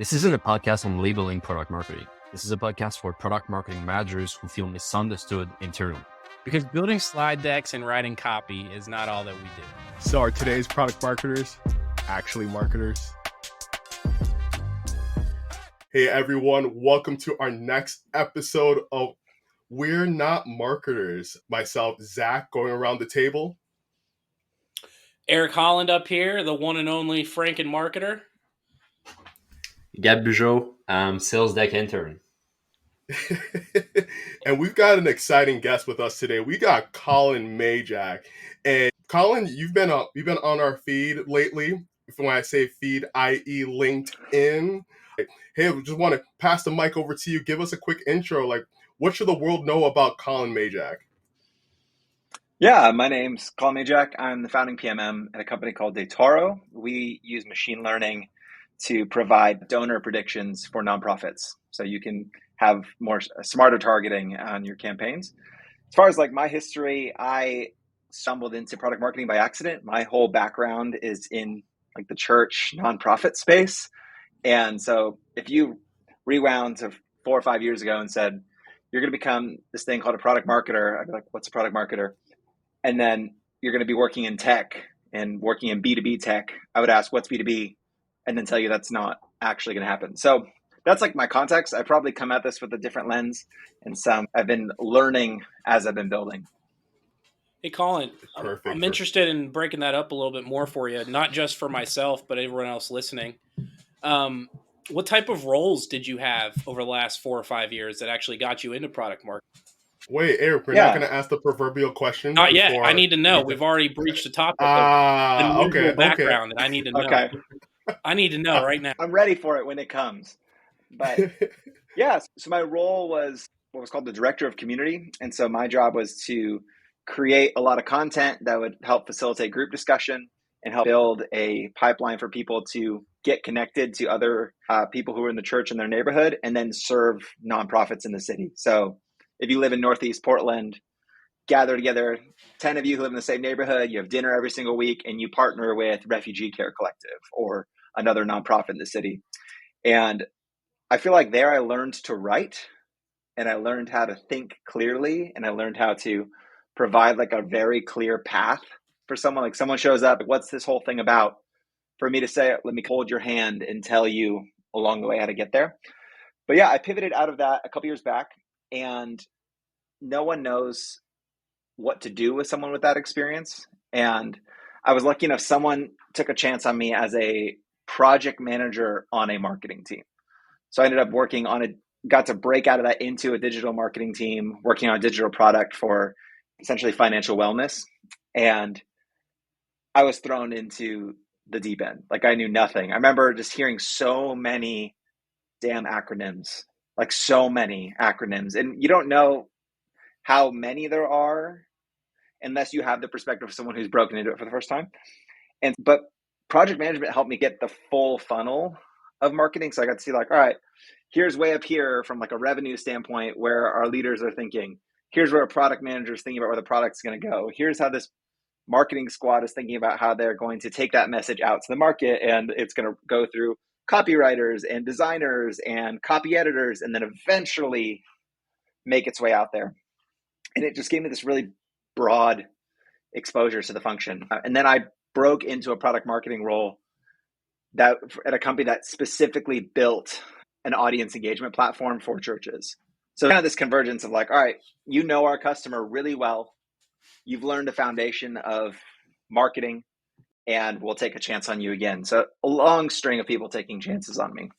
This isn't a podcast on labeling product marketing. This is a podcast for product marketing managers who feel misunderstood internally. Because building slide decks and writing copy is not all that we do. So are today's product marketers actually marketers? Hey everyone, welcome to our next episode of We're Not Marketers. Myself, Zach, going around the table. Eric Holland up here, the one and only Franken marketer. Gab Bugeaud, sales deck intern. And we've got an exciting guest with us today. We got Collin Mayjack. And Collin, you've been on our feed lately. When I say feed, i.e. LinkedIn. Hey, I just want to pass the mic over to you. Give us a quick intro. Like, what should the world know about Collin Mayjack? Yeah, my name's Collin Mayjack. I'm the founding PMM at a company called Dataro. We use machine learning to provide donor predictions for nonprofits. So you can have smarter targeting on your campaigns. As far as like my history, I stumbled into product marketing by accident. My whole background is in like the church nonprofit space. And so if you rewound to 4 or 5 years ago and said, you're going to become this thing called a product marketer, I'd be like, what's a product marketer? And then you're going to be working in tech and working in B2B tech. I would ask, what's B2B? And then tell you that's not actually going to happen. So that's like my context. I probably come at this with a different lens and some I've been learning as I've been building. Hey, Collin, I'm interested in breaking that up a little bit more for you, not just for myself, but everyone else listening. What type of roles did you have over the last 4 or 5 years that actually got you into product marketing? Wait, Eric, we're not going to ask the proverbial question? Not yet. I need to know. We've already breached the topic of the background that I need to know. Okay. I need to know right now. I'm ready for it when it comes. But yeah, so my role was what was called the director of community. And so my job was to create a lot of content that would help facilitate group discussion and help build a pipeline for people to get connected to other people who are in the church in their neighborhood and then serve nonprofits in the city. So if you live in Northeast Portland, gather together 10 of you who live in the same neighborhood, you have dinner every single week, and you partner with Refugee Care Collective or another nonprofit in the city. And I feel like there I learned to write, and I learned how to think clearly, and I learned how to provide like a very clear path for someone. Like someone shows up, what's this whole thing about? For me to say, let me hold your hand and tell you along the way how to get there. But yeah, I pivoted out of that a couple years back, and no one knows what to do with someone with that experience. And I was lucky enough, someone took a chance on me as a project manager on a marketing team. So I ended up got to break out of that into a digital marketing team, working on a digital product for essentially financial wellness. And I was thrown into the deep end. Like I knew nothing. I remember just hearing so many damn acronyms, like so many acronyms. And you don't know how many there are unless you have the perspective of someone who's broken into it for the first time. But project management helped me get the full funnel of marketing. So I got to see like, all right, here's way up here from like a revenue standpoint where our leaders are thinking. Here's where a product manager is thinking about where the product's going to go. Here's how this marketing squad is thinking about how they're going to take that message out to the market. And it's going to go through copywriters and designers and copy editors and then eventually make its way out there. And it just gave me this really broad exposure to the function. And then I broke into a product marketing role that at a company that specifically built an audience engagement platform for churches. So kind of this convergence of like, all right, you know our customer really well. You've learned a foundation of marketing, and we'll take a chance on you again. So a long string of people taking chances on me.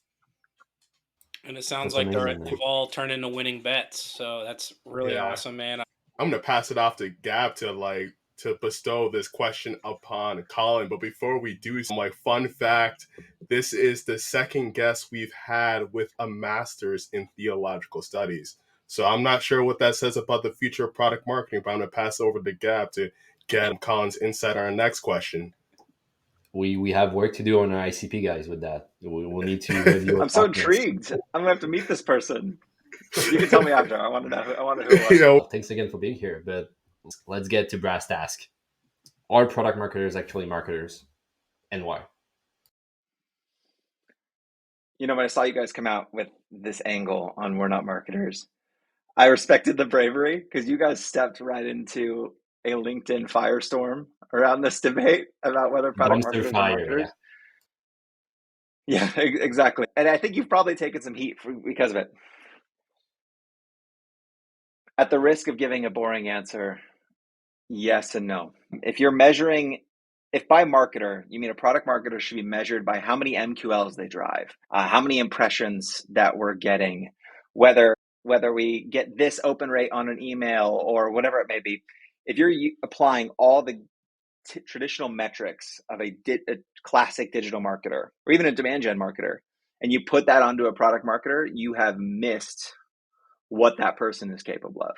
And it sounds like they've all turned into winning bets. So that's really awesome, man. I'm going to pass it off to Gab to bestow this question upon Collin. But before we do, some like fun fact, this is the second guest we've had with a master's in theological studies. So I'm not sure what that says about the future of product marketing, but I'm going to pass over to Gab to get Collin's insight on our next question. We have work to do on our ICP guys with that. We'll need to review. I'm so intrigued. I'm going to have to meet this person. You can tell me after. I want to know who it was. Thanks again for being here, but let's get to brass task. Are product marketers actually marketers, and why? when I saw you guys come out with this angle on We're Not Marketers, I respected the bravery because you guys stepped right into a LinkedIn firestorm around this debate about whether product marketers are marketers. Yeah, exactly. And I think you've probably taken some heat because of it. At the risk of giving a boring answer, yes and no. If by marketer, you mean a product marketer should be measured by how many MQLs they drive, how many impressions that we're getting, whether we get this open rate on an email or whatever it may be. If you're applying all the traditional metrics of a classic digital marketer or even a demand gen marketer, and you put that onto a product marketer, you have missed what that person is capable of.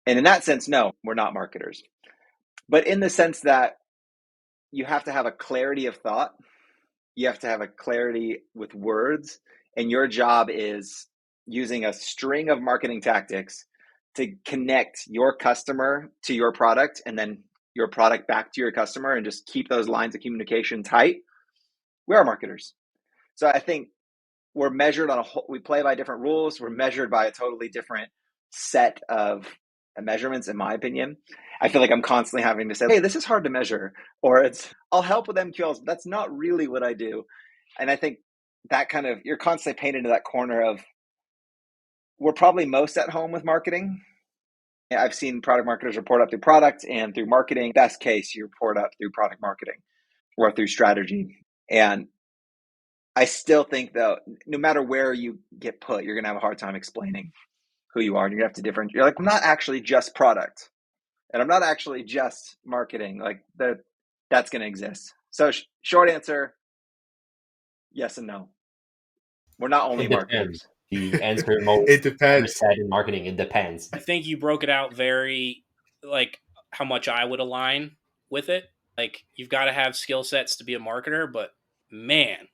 And in that sense, no, we're not marketers. But in the sense that you have to have a clarity of thought, you have to have a clarity with words, and your job is using a string of marketing tactics to connect your customer to your product and then your product back to your customer and just keep those lines of communication tight. We are marketers. So I think we're measured we play by different rules. We're measured by a totally different set of measurements, in my opinion. I feel like I'm constantly having to say, hey, this is hard to measure, or I'll help with MQLs, but that's not really what I do. And I think that you're constantly painted into that corner of, we're probably most at home with marketing. I've seen product marketers report up through product and through marketing. Best case, you report up through product marketing or through strategy. And I still think, though, no matter where you get put, you're going to have a hard time explaining who you are. And you're going to have to you're like, I'm not actually just product. And I'm not actually just marketing. Like that's going to exist. So short answer, yes and no. We're not only marketers. The answer most it depends. Said in marketing, it depends. I think you broke it out very, like, how much I would align with it. Like, you've got to have skill sets to be a marketer, but man,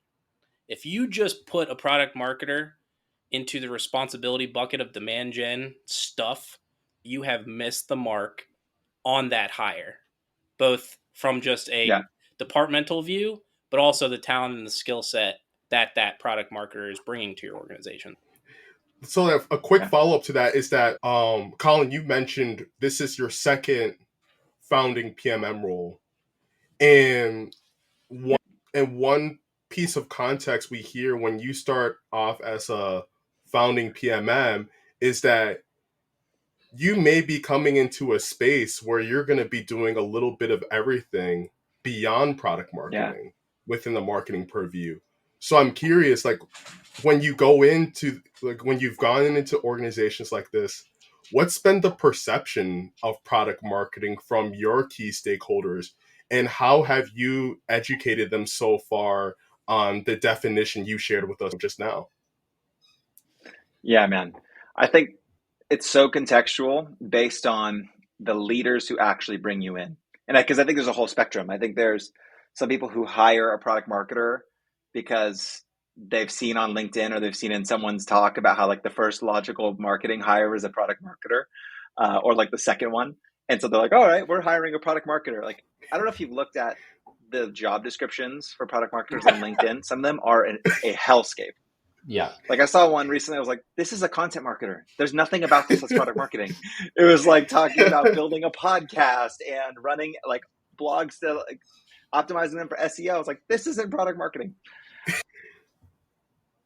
if you just put a product marketer into the responsibility bucket of demand gen stuff, you have missed the mark on that hire, both from just a departmental view, but also the talent and the skill set that product marketer is bringing to your organization. So a quick follow-up to that is that, Collin, you mentioned this is your second founding PMM role. And one piece of context we hear when you start off as a founding PMM is that you may be coming into a space where you're going to be doing a little bit of everything beyond product marketing within the marketing purview. So I'm curious, like, when you've gone into organizations like this, what's been the perception of product marketing from your key stakeholders, and how have you educated them so far on the definition you shared with us just now? Yeah, man. I think it's so contextual based on the leaders who actually bring you in. And because I think there's a whole spectrum. I think there's some people who hire a product marketer because they've seen on LinkedIn or they've seen in someone's talk about how, like, the first logical marketing hire is a product marketer, or like the second one. And so they're like, all right, we're hiring a product marketer. Like, I don't know if you've looked at the job descriptions for product marketers on LinkedIn. Some of them are a hellscape. Yeah. Like, I saw one recently. I was like, this is a content marketer. There's nothing about this that's product marketing. It was like talking about building a podcast and running like blogs to like optimizing them for SEO. I was like, this isn't product marketing.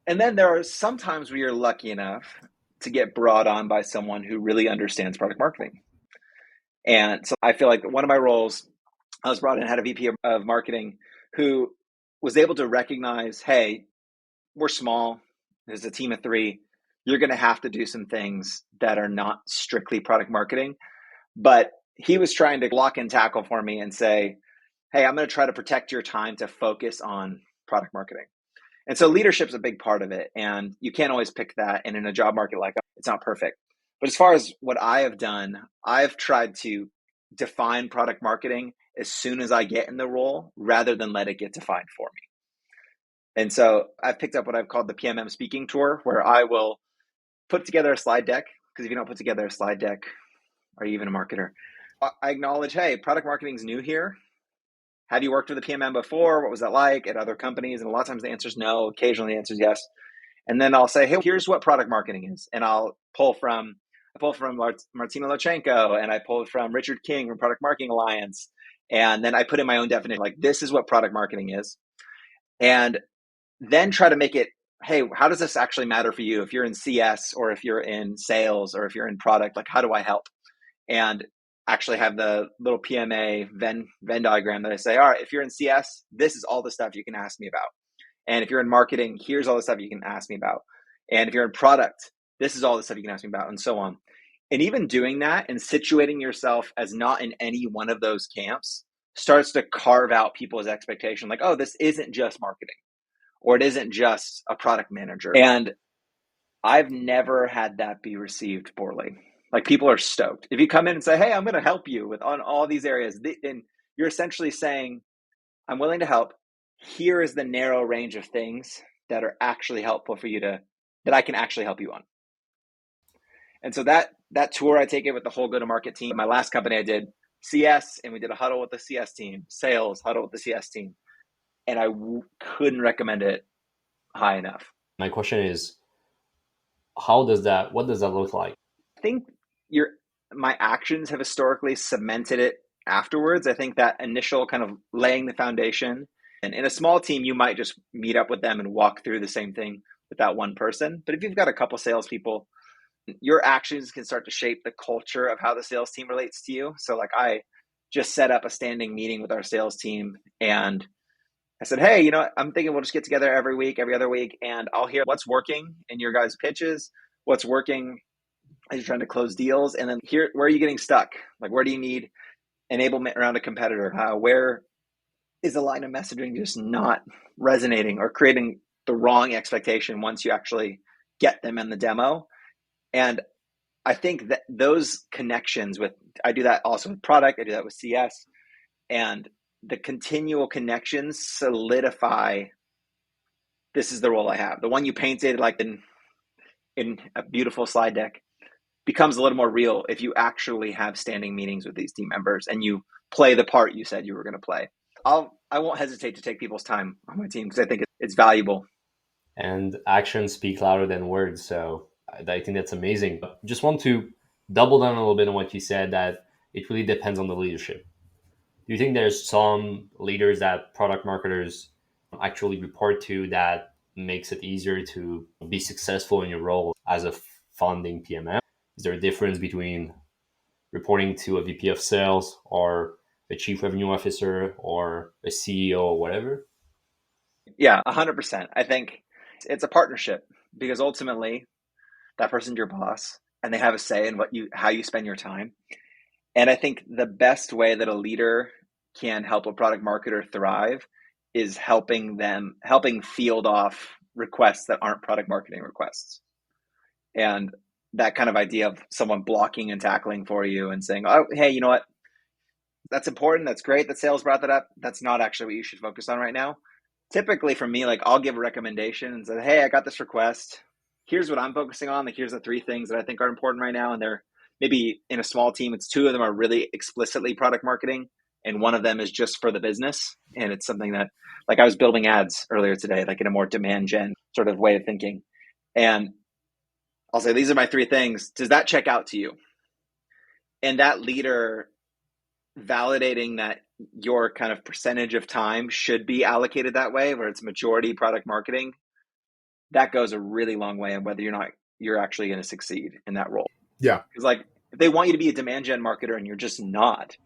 And then there are some times where you're lucky enough to get brought on by someone who really understands product marketing. And so I feel like one of my roles, I was brought in, had a VP of marketing who was able to recognize, hey, we're small. There's a team of 3. You're going to have to do some things that are not strictly product marketing. But he was trying to block and tackle for me and say, hey, I'm going to try to protect your time to focus on product marketing. And so leadership's a big part of it. And you can't always pick that. And in a job market like that, it's not perfect. But as far as what I have done, I've tried to define product marketing as soon as I get in the role rather than let it get defined for me. And so I've picked up what I've called the PMM speaking tour, where I will put together a slide deck, because if you don't put together a slide deck, are you even a marketer? I acknowledge, hey, product marketing is new here. have you worked with a PMM before? What was that like at other companies? And a lot of times the answer is no. Occasionally the answer is yes. And then I'll say, hey, here's what product marketing is. And I'll pull from Martina Lochenko, and I pulled from Richard King from Product Marketing Alliance. And then I put in my own definition, like, this is what product marketing is. And then try to make it, hey, how does this actually matter for you? If you're in CS or if you're in sales or if you're in product, like, how do I help? And actually have the little PMA Venn diagram that I say, all right, if you're in CS, this is all the stuff you can ask me about. And if you're in marketing, here's all the stuff you can ask me about. And if you're in product, this is all the stuff you can ask me about, and so on. And even doing that and situating yourself as not in any one of those camps starts to carve out people's expectation. Like, oh, this isn't just marketing, or it isn't just a product manager. And I've never had that be received poorly. Like, people are stoked. If you come in and say, hey, I'm going to help you on all these areas, and you're essentially saying, I'm willing to help. Here is the narrow range of things that are actually helpful for you that I can actually help you on. And so that tour, I take it with the whole go-to-market team. My last company, I did CS, and we did a huddle with the CS team, sales, huddle with the CS team. And I couldn't recommend it high enough. My question is, what does that look like? I think my actions have historically cemented it afterwards. I think that initial kind of laying the foundation, and in a small team, you might just meet up with them and walk through the same thing with that one person. But if you've got a couple salespeople, your actions can start to shape the culture of how the sales team relates to you. So like, I just set up a standing meeting with our sales team, and I said, hey, I'm thinking we'll just get together every week, every other week, and I'll hear what's working in your guys' pitches, what's working as you're trying to close deals, and then where are you getting stuck? Like, where do you need enablement around a competitor? Where is a line of messaging just not resonating or creating the wrong expectation once you actually get them in the demo? And I think that those connections I do that also with product, I do that with CS, and the continual connections solidify, this is the role I have. The one you painted like in a beautiful slide deck becomes a little more real if you actually have standing meetings with these team members and you play the part you said you were going to play. I won't hesitate to take people's time on my team because I think it's valuable. And actions speak louder than words. So I think that's amazing. But just want to double down a little bit on what you said, that it really depends on the leadership. Do you think there's some leaders that product marketers actually report to that makes it easier to be successful in your role as a founding PMM? Is there a difference between reporting to a VP of sales or a chief revenue officer or a CEO or whatever? Yeah, 100%. I think it's a partnership, because ultimately that person's your boss and they have a say in how you spend your time. And I think the best way that a leader can help a product marketer thrive is helping field off requests that aren't product marketing requests. And that kind of idea of someone blocking and tackling for you and saying, oh, hey, you know what? That's important. That's great that sales brought that up. That's not actually what you should focus on right now. Typically for me, like, I'll give a recommendation and say, hey, I got this request. Here's what I'm focusing on. Like, here's the 3 things that I think are important right now. And they're maybe in a small team, it's 2 of them are really explicitly product marketing, and 1 of them is just for the business. And it's something that, like, I was building ads earlier today, like in a more demand gen sort of way of thinking. And I'll say, these are my 3 things. Does that check out to you? And that leader validating that your kind of percentage of time should be allocated that way, where it's majority product marketing, that goes a really long way on whether you're actually going to succeed in that role. Yeah. Because, like, if they want you to be a demand gen marketer and you're just not,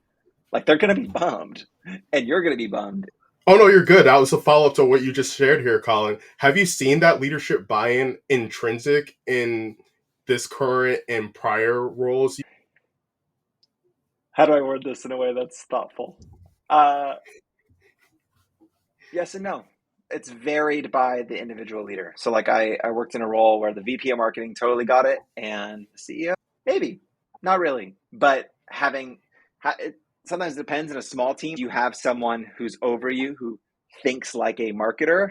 like, they're going to be bummed and you're going to be bummed. Oh, no, you're good. That was a follow-up to what you just shared here, Collin. Have you seen that leadership buy-in intrinsic in this current and prior roles? How do I word this in a way that's thoughtful? Yes and no. It's varied by the individual leader. So, like, I worked in a role where the VP of marketing totally got it, and the CEO, maybe, not really. But it sometimes depends. In a small team, you have someone who's over you who thinks like a marketer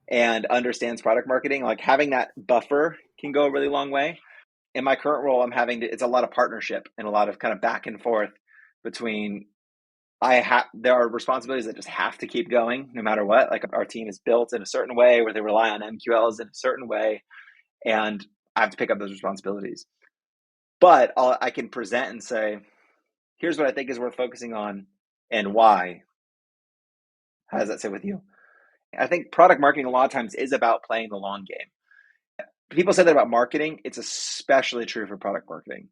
and understands product marketing. Like, having that buffer can go a really long way. In my current role, it's a lot of partnership and a lot of kind of back and forth between there are responsibilities that just have to keep going no matter what. Like our team is built in a certain way where they rely on MQLs in a certain way, and I have to pick up those responsibilities. But I can present and say, here's what I think is worth focusing on and why. How does that sit with you? I think product marketing a lot of times is about playing the long game. People say that about marketing. It's especially true for product marketing.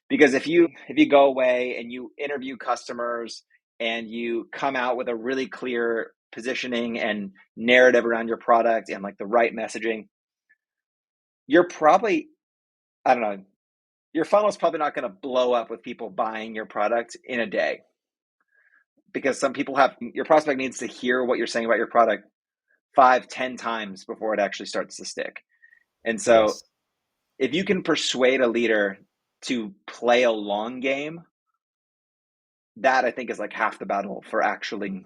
Because if you go away and you interview customers and you come out with a really clear positioning and narrative around your product and like the right messaging, you're probably, I don't know, your funnel's probably not going to blow up with people buying your product in a day. Because your prospect needs to hear what you're saying about your product 5-10 times before it actually starts to stick. And so Yes. if you can persuade a leader to play a long game, that I think is like half the battle for actually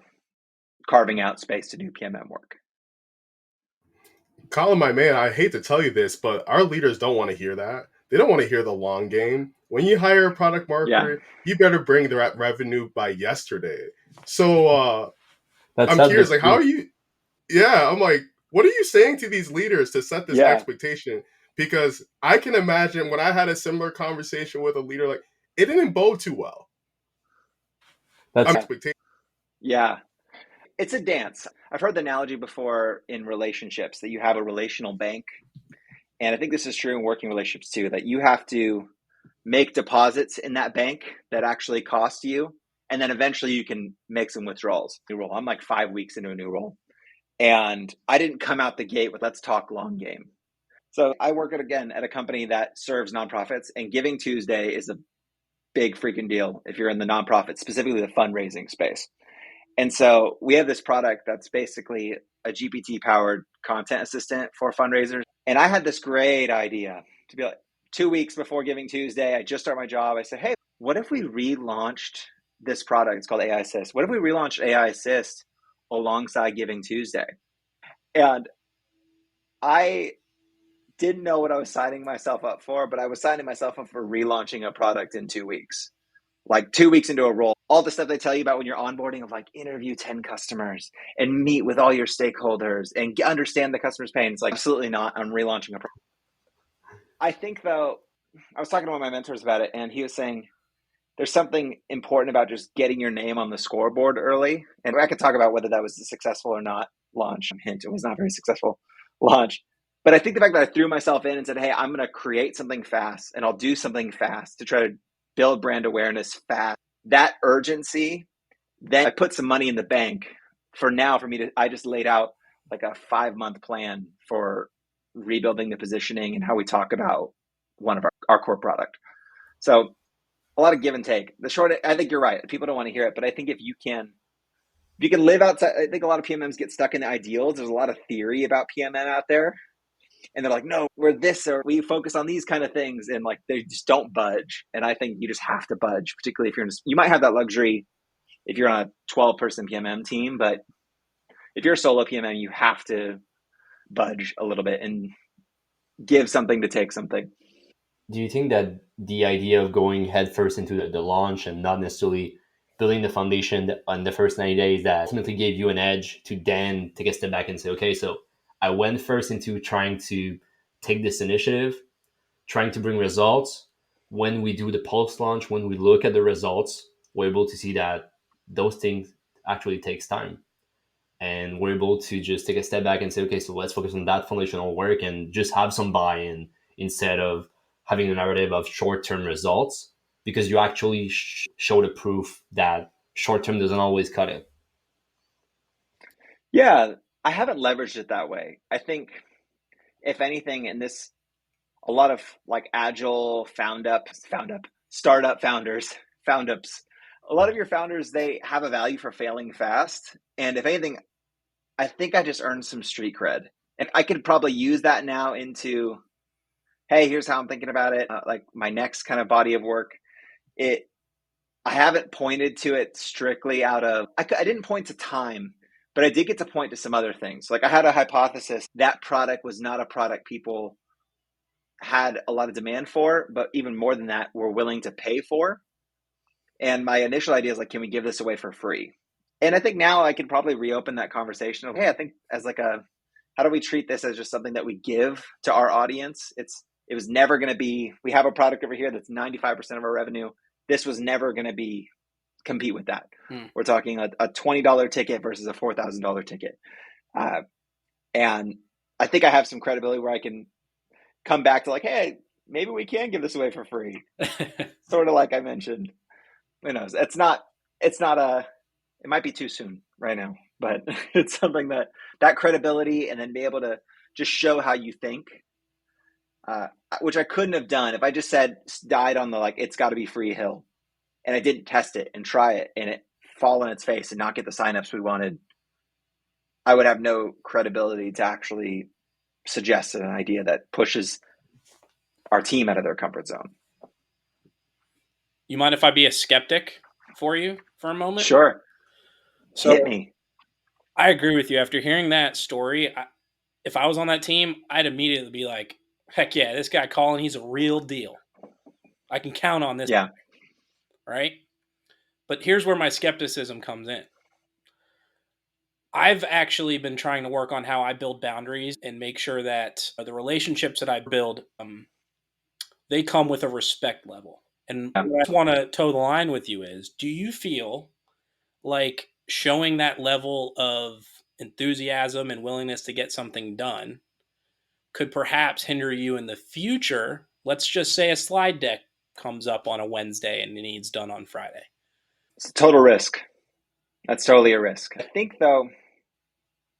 carving out space to do PMM work. Collin, my man, I hate to tell you this, but our leaders don't want to hear that. They don't want to hear the long game. When you hire a product marketer, you better bring the revenue by yesterday. So I'm curious, like, how are you? Yeah, I'm like, what are you saying to these leaders to set this expectation? Because I can imagine when I had a similar conversation with a leader, like, it didn't bode too well. That's expectation. Yeah. It's a dance. I've heard the analogy before in relationships that you have a relational bank. And I think this is true in working relationships too, that you have to make deposits in that bank that actually cost you. And then eventually you can make some withdrawals. New role. I'm like 5 weeks into a new role. And I didn't come out the gate with let's talk long game. So I work at a company that serves nonprofits, and Giving Tuesday is a big freaking deal if you're in the nonprofit, specifically the fundraising space. And so we have this product that's basically a GPT-powered content assistant for fundraisers. And I had this great idea to be like, 2 weeks before Giving Tuesday, I just started my job. I said, hey, what if we relaunched this product? It's called AI Assist. What if we relaunched AI Assist alongside Giving Tuesday? And I didn't know what I was signing myself up for, but I was signing myself up for relaunching a product in 2 weeks. Like 2 weeks into a role, all the stuff they tell you about when you're onboarding of like interview 10 customers and meet with all your stakeholders and understand the customer's pain. It's like, absolutely not. I'm relaunching a product. I think though, I was talking to one of my mentors about it, and he was saying there's something important about just getting your name on the scoreboard early. And I could talk about whether that was a successful or not launch. Hint, it was not very successful launch. But I think the fact that I threw myself in and said, hey, I'm going to create something fast and I'll do something fast to try to build brand awareness fast. That urgency, then I put some money in the bank for me I just laid out like a 5-month plan for rebuilding the positioning and how we talk about one of our core product. So a lot of give and take. I think you're right. People don't want to hear it, but I think if you can live outside, I think a lot of PMMs get stuck in the ideals. There's a lot of theory about PMM out there. And they're like, no, we're this, or we focus on these kind of things. And like, they just don't budge. And I think you just have to budge, particularly if you might have that luxury if you're on a 12-person PMM team, but if you're a solo PMM, you have to budge a little bit and give something to take something. Do you think that the idea of going headfirst into the launch and not necessarily building the foundation on the first 90 days that ultimately gave you an edge to then take a step back and say, okay, so I went first into trying to take this initiative, trying to bring results. When we do the post-launch, when we look at the results, we're able to see that those things actually takes time. And we're able to just take a step back and say, okay, so let's focus on that foundational work and just have some buy-in instead of having a narrative of short-term results, because you actually show the proof that short-term doesn't always cut it. Yeah, I haven't leveraged it that way. I think if anything, a lot of like agile startup founders, a lot of your founders, they have a value for failing fast. And if anything, I think I just earned some street cred. And I could probably use that now into, hey, here's how I'm thinking about it. Like my next kind of body of work, I haven't pointed to it strictly I didn't point to time, but I did get to point to some other things. Like I had a hypothesis that product was not a product people had a lot of demand for, but even more than that, were willing to pay for. And my initial idea is like, can we give this away for free? And I think now I can probably reopen that conversation of, hey, I think as like how do we treat this as just something that we give to our audience? It was never going to be, we have a product over here that's 95% of our revenue. This was never going to be compete with that. We're talking a $20 ticket versus a $4,000 ticket. And I think I have some credibility where I can come back to like, hey, maybe we can give this away for free. Sort of like I mentioned. Who knows? It might be too soon right now, but it's something that credibility and then be able to just show how you think, which I couldn't have done if I just died on the like, it's got to be free hill, and I didn't test it and try it and it fall on its face and not get the signups we wanted. I would have no credibility to actually suggest an idea that pushes our team out of their comfort zone. You mind if I be a skeptic for you for a moment? Sure. So hit me. I agree with you. After hearing that story, if I was on that team, I'd immediately be like, heck yeah, this guy Collin, he's a real deal. I can count on this. Yeah. Right? But here's where my skepticism comes in. I've actually been trying to work on how I build boundaries and make sure that the relationships that I build, they come with a respect level. And what I just want to toe the line with you is, do you feel like showing that level of enthusiasm and willingness to get something done could perhaps hinder you in the future? Let's just say a slide deck comes up on a Wednesday and it needs done on Friday. It's a total risk. That's totally a risk. I think, though,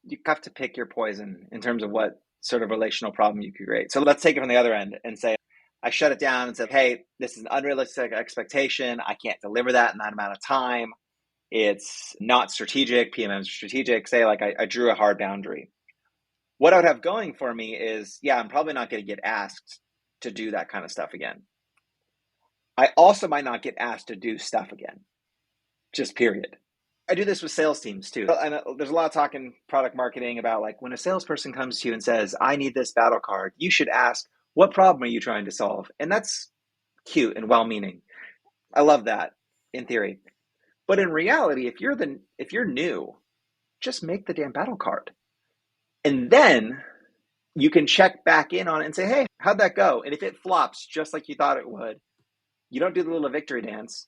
you have to pick your poison in terms of what sort of relational problem you could create. So let's take it from the other end and say, I shut it down and said, hey, this is an unrealistic expectation. I can't deliver that in that amount of time. It's not strategic. PMM is strategic. Say like I drew a hard boundary. What I would have going for me is, yeah, I'm probably not going to get asked to do that kind of stuff again. I also might not get asked to do stuff again. Just period. I do this with sales teams too. And there's a lot of talk in product marketing about like when a salesperson comes to you and says, I need this battle card, you should ask, what problem are you trying to solve? And that's cute and well-meaning. I love that in theory. But in reality, if you're new, just make the damn battle card. And then you can check back in on it and say, hey, how'd that go? And if it flops just like you thought it would, you don't do the little victory dance.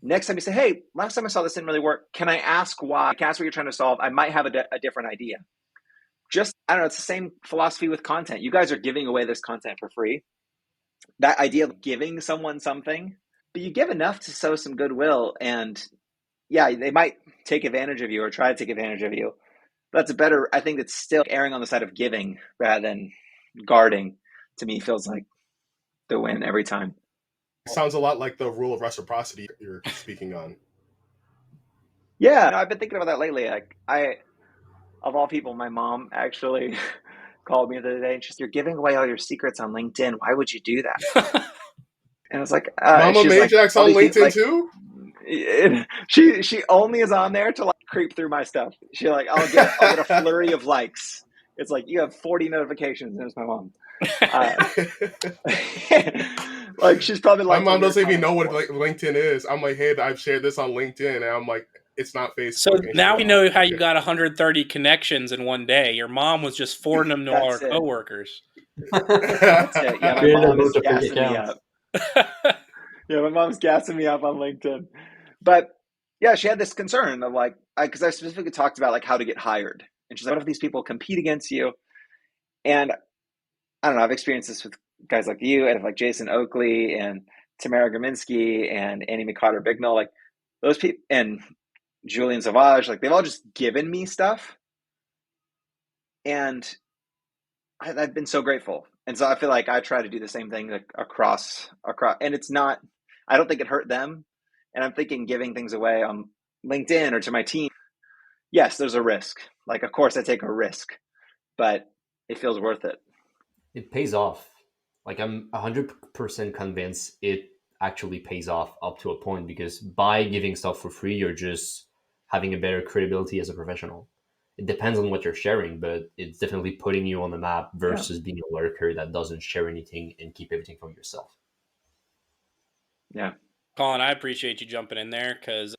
Next time you say, hey, last time I saw this didn't really work. Can I ask why? Can I ask what you're trying to solve? I might have a different idea. Just, I don't know, it's the same philosophy with content. You guys are giving away this content for free. That idea of giving someone something, but you give enough to sow some goodwill, and yeah, they might take advantage of you or try to take advantage of you. That's I think it's still erring on the side of giving rather than guarding, to me feels like the win every time. It sounds a lot like the rule of reciprocity you're speaking on. Yeah, I've been thinking about that lately. Like of all people, my mom actually called me the other day and she's, you're giving away all your secrets on LinkedIn. Why would you do that? And I was like, Mama Mayjack's like, on LinkedIn too? She only is on there to like creep through my stuff. She like, I'll get a flurry of likes. It's like, you have 40 notifications, and it's my mom. Like she's probably like, my mom doesn't even know what LinkedIn is. I'm like, hey, I've shared this on LinkedIn, and I'm like, it's not Facebook. So now we know how you got 130 connections in one day. Your mom was just forwarding them to all our coworkers. That's it. Yeah, my mom is gassing me up. Yeah, my mom's gassing me up on LinkedIn. But yeah, she had this concern of like, because I specifically talked about like how to get hired. And she's like, what if these people compete against you? And I don't know, I've experienced this with guys like you and like Jason Oakley and Tamara Gaminsky and Annie McCotter-Bignall, like those people, and Julian Savage, like they've all just given me stuff. And I've been so grateful. And so I feel like I try to do the same thing like across, and it's not, I don't think it hurt them. And I'm thinking giving things away on LinkedIn or to my team. Yes, there's a risk. Like, of course I take a risk, but it feels worth it. It pays off. Like I'm 100% convinced it actually pays off up to a point, because by giving stuff for free, you're just having a better credibility as a professional. It depends on what you're sharing, but it's definitely putting you on the map versus being a lurker that doesn't share anything and keep everything from yourself. Yeah. Collin, I appreciate you jumping in there because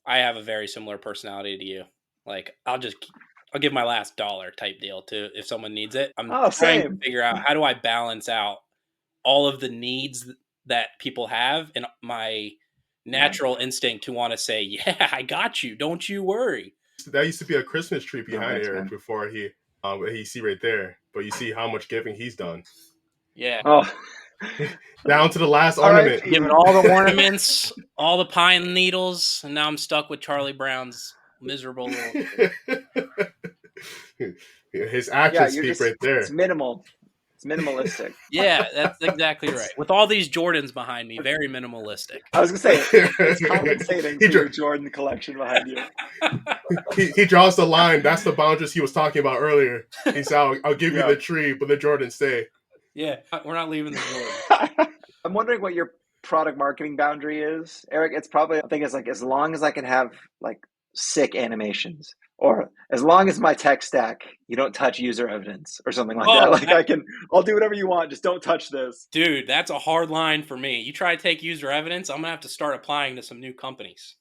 I have a very similar personality to you. Like, I'll give my last dollar type deal to if someone needs it. I'm trying to figure out how do I balance out all of the needs that people have and my natural instinct to want to say, yeah, I got you. Don't you worry. That used to be a Christmas tree behind Eric before he see right there. But you see how much giving he's done. Yeah. Oh. Down to the last ornament. Given all the ornaments, all the pine needles, and now I'm stuck with Charlie Brown's miserable little... His actions speak right there. It's minimal. It's minimalistic. Yeah, that's exactly right. With all these Jordans behind me, very minimalistic. I was going to say, it's compensating for your Jordan collection behind you. He draws the line. That's the boundaries he was talking about earlier. He said, I'll give you the tree, but the Jordans stay. Yeah, we're not leaving the Jordans. I'm wondering what your product marketing boundary is, Eric. It's probably, I think it's like as long as I can have like sick animations, or as long as my tech stack, you don't touch user evidence or something like that. Like I'll do whatever you want. Just don't touch this. Dude, that's a hard line for me. You try to take user evidence, I'm going to have to start applying to some new companies.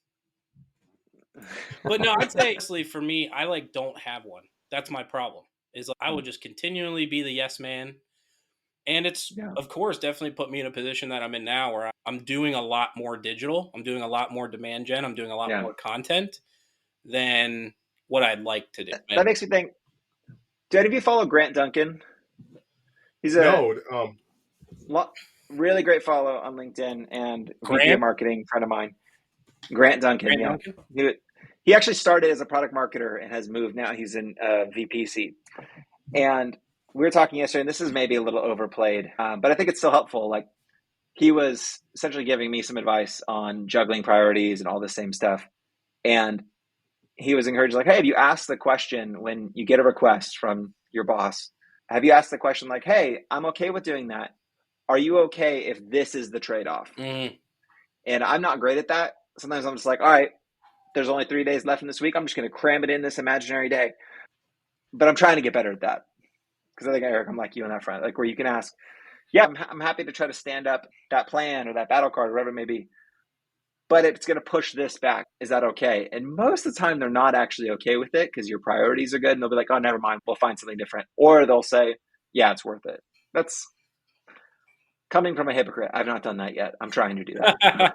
But no, I'd say honestly for me, I don't have one. That's my problem. Is I would just continually be the yes man. And it's, of course, definitely put me in a position that I'm in now where I'm doing a lot more digital. I'm doing a lot more demand gen. I'm doing a lot more content than what I'd like to do. That makes me think, do any of you follow Grant Duncan? He's really great follow on LinkedIn and VP marketing friend of mine. Grant Duncan, Duncan? He actually started as a product marketer and has moved now. He's in VP seat. And we were talking yesterday, and this is maybe a little overplayed, but I think it's still helpful. Like, he was essentially giving me some advice on juggling priorities and all the same stuff. And he was encouraged, like, hey, have you asked the question when you get a request from your boss? Have you asked the question like, hey, I'm okay with doing that. Are you okay if this is the trade-off? Mm. And I'm not great at that. Sometimes I'm just like, all right, there's only 3 days left in this week. I'm just going to cram it in this imaginary day. But I'm trying to get better at that. Because I think, Eric, I'm like you on that front, like where you can ask, yeah, I'm happy to try to stand up that plan or that battle card or whatever it may be, but it's going to push this back. Is that okay? And most of the time, they're not actually okay with it because your priorities are good, and they'll be like, oh, never mind, we'll find something different. Or they'll say, yeah, it's worth it. That's coming from a hypocrite. I've not done that yet. I'm trying to do that.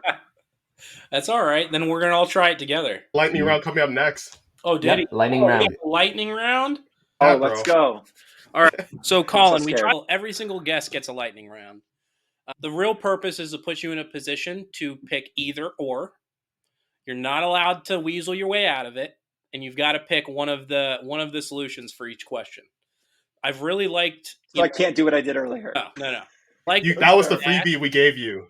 That's all right. Then we're going to all try it together. Lightning round coming up next. Oh, did he? Lightning round. Lightning round? Oh, let's go. All right. So, Collin, every single guest gets a lightning round. The real purpose is to put you in a position to pick either or. You're not allowed to weasel your way out of it, and you've got to pick one of the solutions for each question. I've really liked. So I can't do what I did earlier. No. That was the freebie we gave you.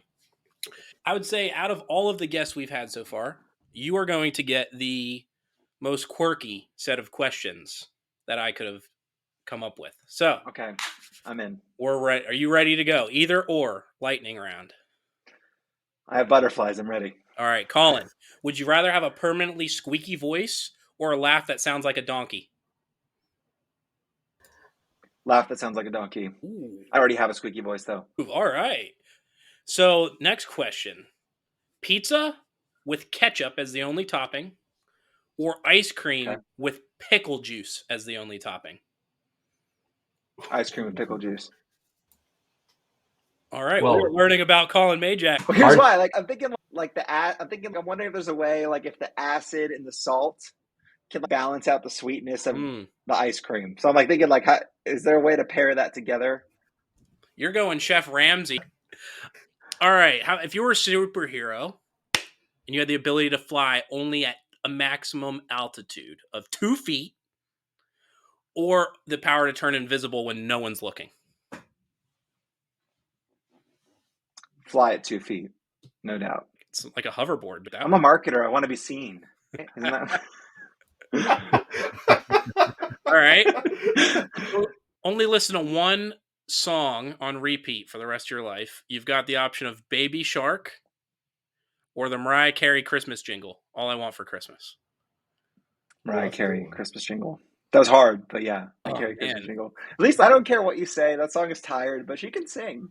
I would say out of all of the guests we've had so far, you are going to get the most quirky set of questions that I could have come up with. So, okay, I'm in. We're ready. Are you ready to go? Either or lightning round. I have butterflies. I'm ready. All right, Collin. Would you rather have a permanently squeaky voice or a laugh that sounds like a donkey? Laugh that sounds like a donkey. Ooh. I already have a squeaky voice though. All right. So, next question. Pizza with ketchup as the only topping or ice cream with pickle juice as the only topping? Ice cream with pickle juice. All right, we're learning about Collin Mayjack. Well, here's why. Like, I'm thinking, I'm wondering if there's a way, like, if the acid and the salt can balance out the sweetness of the ice cream. So I'm like thinking, like, is there a way to pair that together? You're going Chef Ramsay. All right, if you were a superhero and you had the ability to fly only at a maximum altitude of 2 feet, or the power to turn invisible when no one's looking? Fly at 2 feet, no doubt. It's like a hoverboard. But I'm a marketer. I want to be seen. Isn't that... All right. Only listen to one song on repeat for the rest of your life. You've got the option of Baby Shark or the Mariah Carey Christmas jingle, All I Want for Christmas. Mariah Carey Christmas jingle. That was hard, but yeah. Carey Christmas jingle. At least I don't care what you say. That song is tired, but she can sing.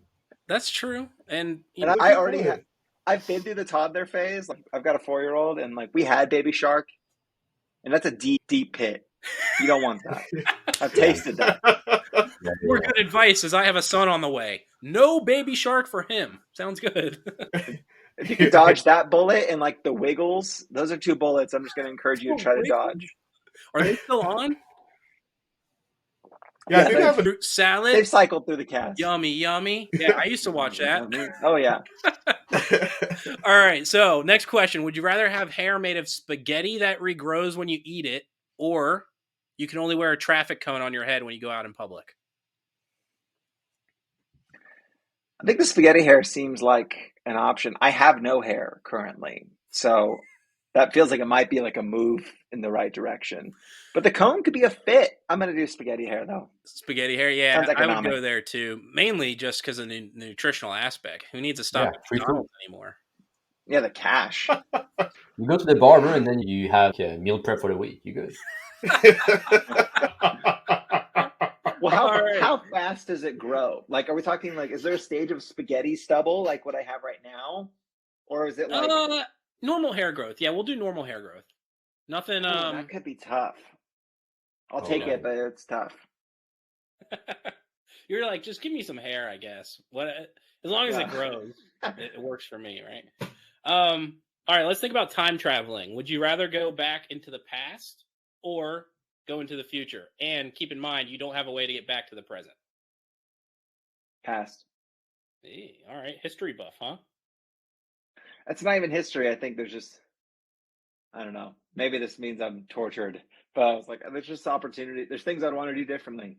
That's true. And I already have I've been through the toddler phase. Like, I've got a 4-year-old, and like we had Baby Shark, and that's a deep, deep pit. You don't want that. I've tasted that. More good advice as I have a son on the way. No Baby Shark for him. Sounds good. If you could dodge that bullet and like the Wiggles, those are 2 bullets I'm just going to encourage you to try to dodge. Are they still on? Yeah, I think they have fruit salad. They've cycled through the cast. Yummy, yummy. Yeah, I used to watch that. Oh, yeah. All right, so next question. Would you rather have hair made of spaghetti that regrows when you eat it, or you can only wear a traffic cone on your head when you go out in public? I think the spaghetti hair seems like an option. I have no hair currently, so that feels like it might be like a move in the right direction. But the cone could be a fit. I'm going to do spaghetti hair, though. Spaghetti hair, yeah. I would go there, too. Mainly just because of the nutritional aspect. Who needs to stop at McDonald's anymore? Yeah, the cash. You go to the barber, and then you have a meal prep for the week. You good. Well, how fast does it grow? Like, are we talking like, is there a stage of spaghetti stubble like what I have right now? Or is it like... normal hair growth. Yeah, we'll do normal hair growth. Nothing. That could be tough. I'll take it, but it's tough. You're like, just give me some hair, I guess. What? As long as it grows, it works for me, right? All right, let's think about time traveling. Would you rather go back into the past or go into the future? And keep in mind, you don't have a way to get back to the present. Past. Hey, all right, history buff, huh? That's not even history. I think there's just, I don't know. Maybe this means I'm tortured, but I was like, there's just opportunity. There's things I'd want to do differently.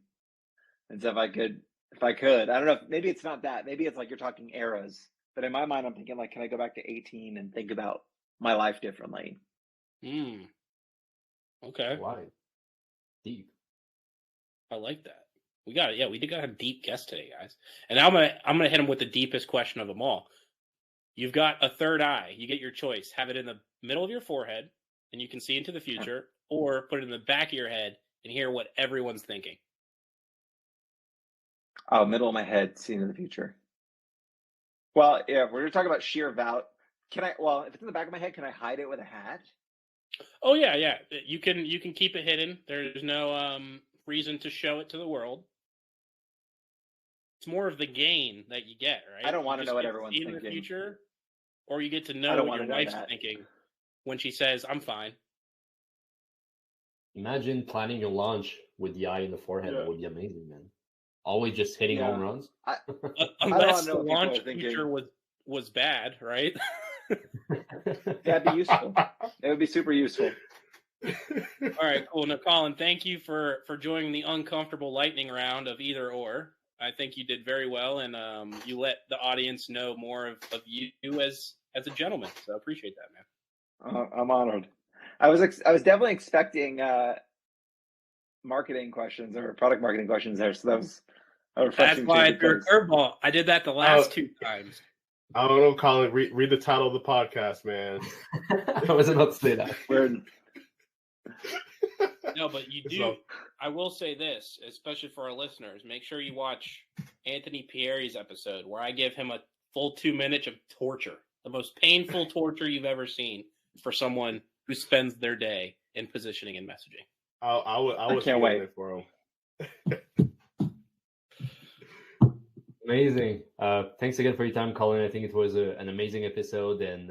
And so if I could, I don't know. Maybe it's not that. Maybe it's like you're talking eras. But in my mind, I'm thinking like, can I go back to 18 and think about my life differently? Okay. Why? Deep. I like that. We got it. Yeah, we did got a deep guest today, guys. And I'm gonna hit him with the deepest question of them all. You've got a third eye. You get your choice. Have it in the middle of your forehead, and you can see into the future, or put it in the back of your head and hear what everyone's thinking. Oh, middle of my head, seeing in the future. Well, yeah, if we're talking about sheer value, if it's in the back of my head, can I hide it with a hat? Oh, yeah. You can keep it hidden. There's no reason to show it to the world. It's more of the gain that you get, right? I don't want to know what everyone's thinking. In the future, or you get to know what your wife's thinking when she says, "I'm fine." Imagine planning your launch with the eye in the forehead. That would be amazing, man. Always just hitting home runs. Unless the launch feature was bad, right? That'd be useful. It would be super useful. All right, cool. Now, Collin, thank you for joining the uncomfortable lightning round of either or. I think you did very well, and you let the audience know more of you as a gentleman. So I appreciate that, man. I'm honored. I was definitely expecting marketing questions or product marketing questions there. So that was a refreshing. That's why I threw a curveball. I did that the last 2 times. I don't know, Collin. Read the title of the podcast, man. I was about to say that. No, but you do. I will say this, especially for our listeners, make sure you watch Anthony Pieri's episode where I give him a full 2 minutes of torture, the most painful torture you've ever seen for someone who spends their day in positioning and messaging. I can't wait for him. Amazing. Thanks again for your time, Collin. I think it was an amazing episode, and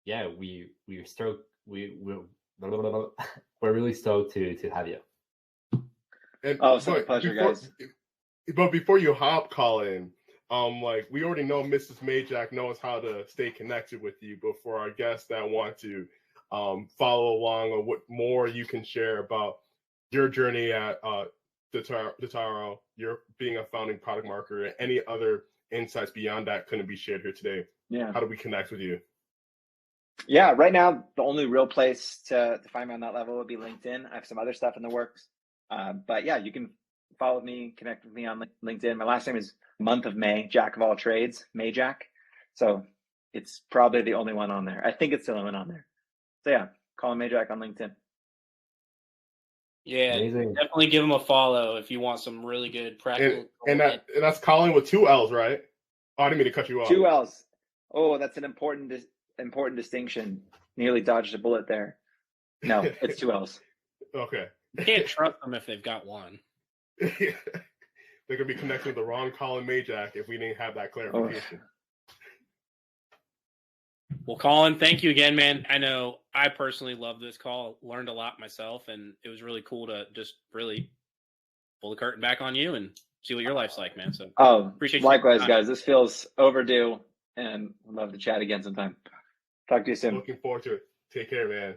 we're stoked. We're really stoked to have you. And it's a pleasure, guys. But before you hop, Collin, we already know Mrs. Mayjack knows how to stay connected with you. But for our guests that want to follow along, or what more you can share about your journey at Dataro, your being a founding product marketer, and any other insights beyond that couldn't be shared here today. Yeah. How do we connect with you? Yeah, right now, the only real place to find me on that level would be LinkedIn. I have some other stuff in the works. But yeah, you can follow me, connect with me on LinkedIn. My last name is month of May, Jack of all trades, Mayjack. So it's probably the only one on there. I think it's the only one on there. So yeah, Collin Mayjack on LinkedIn. Yeah, amazing. Definitely give him a follow if you want some really good practical. And that's Collin with 2 L's, right? Oh, I didn't mean to cut you off. 2 L's. Oh, that's an important distinction. Nearly dodged a bullet there. No, it's 2 L's. Okay. You can't trust them if they've got one. Yeah. They're going to be connected with the wrong Collin Mayjack if we didn't have that clarification. Well, Collin, thank you again, man. I know I personally love this call, learned a lot myself, and it was really cool to just really pull the curtain back on you and see what your life's like, man. So appreciate you. Likewise, guys. This feels overdue, and I'd love to chat again sometime. Talk to you soon. Looking forward to it. Take care, man.